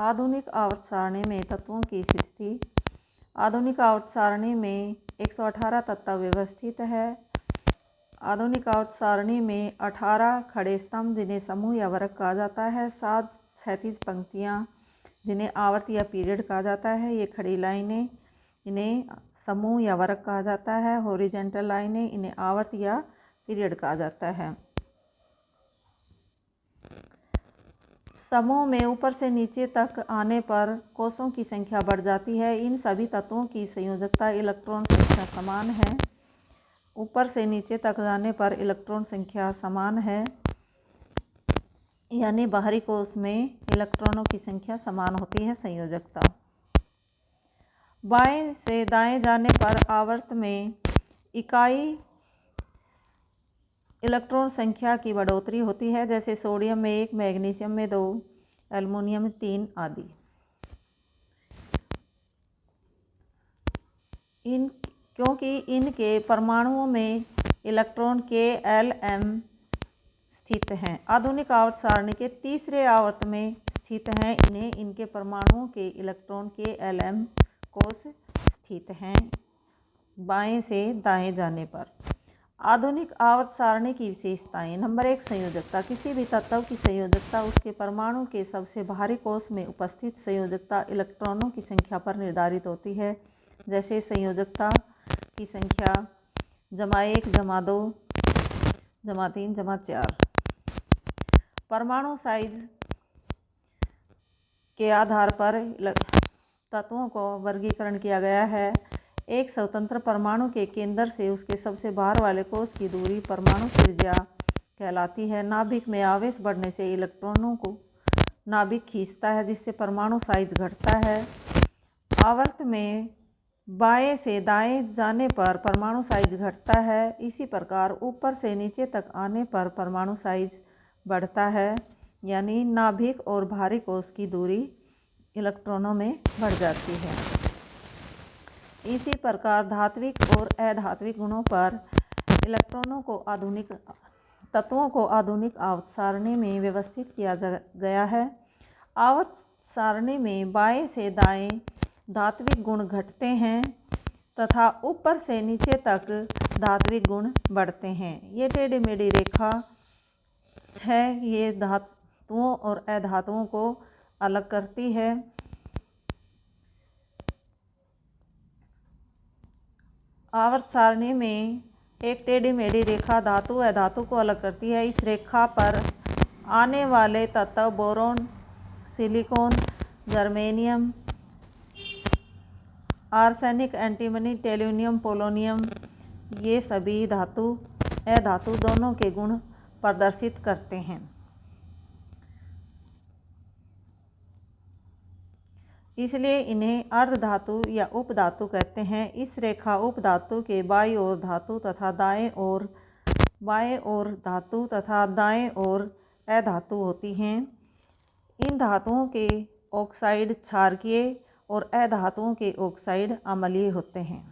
आधुनिक आवर्त सारणी में तत्वों की स्थिति। आधुनिक आवर्त सारणी में 118 तत्व व्यवस्थित है। आधुनिक आवर्त सारणी में 18 खड़े स्तंभ जिन्हें समूह या वर्ग कहा जाता है, 7 क्षैतिज पंक्तियाँ जिन्हें आवर्त या पीरियड कहा जाता है, ये खड़ी लाइनें इन्हें समूह या वर्ग कहा जाता है, हॉरिजॉन्टल लाइनें इन्हें आवर्त या पीरियड कहा जाता है। समूह में ऊपर से नीचे तक आने पर कोषों की संख्या बढ़ जाती है। इन सभी तत्वों की संयोजकता इलेक्ट्रॉन संख्या समान है। ऊपर से नीचे तक जाने पर इलेक्ट्रॉन संख्या समान है, यानी बाहरी कोष में इलेक्ट्रॉनों की संख्या समान होती है, संयोजकता। बाएं से दाएं जाने पर आवर्त में इकाई इलेक्ट्रॉन संख्या की बढ़ोतरी होती है, जैसे सोडियम में 1, मैग्नीशियम में 2, एल्युमिनियम में 3 आदि। क्योंकि इनके परमाणुओं में इलेक्ट्रॉन K-L-M स्थित हैं। आधुनिक आवर्त सारणी के तीसरे आवर्त में स्थित हैं। इन्हें इनके परमाणुओं के इलेक्ट्रॉन K-L-M कोष स्थित हैं बाएं से दाएं जाने पर। आधुनिक आवर्त सारणी की विशेषताएं। नंबर 1, संयोजकता। किसी भी तत्व की संयोजकता उसके परमाणु के सबसे बाहरी कोष में उपस्थित संयोजकता इलेक्ट्रॉनों की संख्या पर निर्धारित होती है। जैसे संयोजकता की संख्या ×1 ×2 ×3 ×4। परमाणु साइज के आधार पर तत्वों को वर्गीकरण किया गया है। एक स्वतंत्र परमाणु के केंद्र से उसके सबसे बाहर वाले कोष की दूरी परमाणु त्रिज्या कहलाती है। नाभिक में आवेश बढ़ने से इलेक्ट्रॉनों को नाभिक खींचता है, जिससे परमाणु साइज घटता है। आवर्त में बाएं से दाएं जाने पर परमाणु साइज घटता है। इसी प्रकार ऊपर से नीचे तक आने पर परमाणु साइज बढ़ता है, यानी नाभिक और बाहरी कोष की दूरी इलेक्ट्रॉनों में बढ़ जाती है। इसी प्रकार धात्विक और अधात्विक गुणों पर इलेक्ट्रॉनों को तत्वों को आधुनिक आवर्त सारणी में व्यवस्थित किया गया है। आवर्त सारणी में बाएं से दाएं धात्विक गुण घटते हैं तथा ऊपर से नीचे तक धात्विक गुण बढ़ते हैं। ये टेढ़ी मेढ़ी रेखा है, ये धातुओं और अधातुओं को अलग करती है। आवर्त सारणी में एक टेढ़ी मेढ़ी रेखा धातु अधातु को अलग करती है। इस रेखा पर आने वाले तत्व boron, silicon, germanium, arsenic, antimony, tellurium, polonium, ये सभी धातु अधातु दोनों के गुण प्रदर्शित करते हैं। इसलिए इन्हें अर्धधातु या उपधातु कहते हैं। इस रेखा उपधातु के बाईं ओर धातु तथा बाएं ओर धातु तथा दाएं ओर अधातु होती हैं। इन धातुओं के ऑक्साइड क्षारकीय और अधातुओं के ऑक्साइड अम्लीय होते हैं।